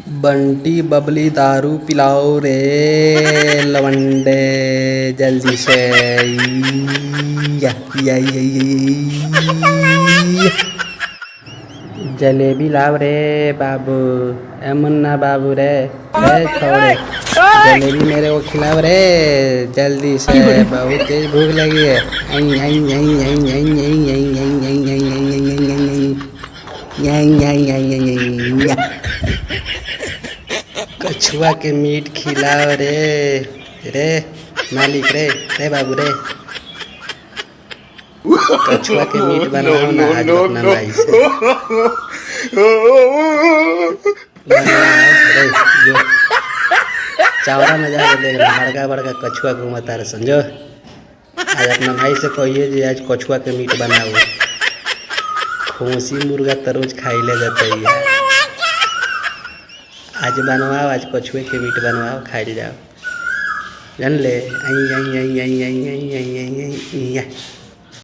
बंटी बबली दारू पिलाओ रे लवंडे जल्दी से। या, या, या, या। जलेबी लाओ रे बाबू, ए मुन्ना बाबू रे छोड़े जलेबी मेरे को खिलाओ रे जल्दी से, बहुत तेज भूख लगी है। कछुआ के मीट खिलाओ रे रे मालिक रे रे बाबू रे, कछुआ के मीट बनाओ ना आज अपना भाई से। रे जो चावड़ा में जाके देख रहा बड़का बड़का कछुआ घूमता है समझो। आज अपना भाई से कहिए जी आज कछुआ के मीट बनाओ, खोसी मुर्गा तो रोज खाई ले जाते ही। आज बनवाओ, आज कछुए के मीट बनवाओ खाई जाओ, जान ले।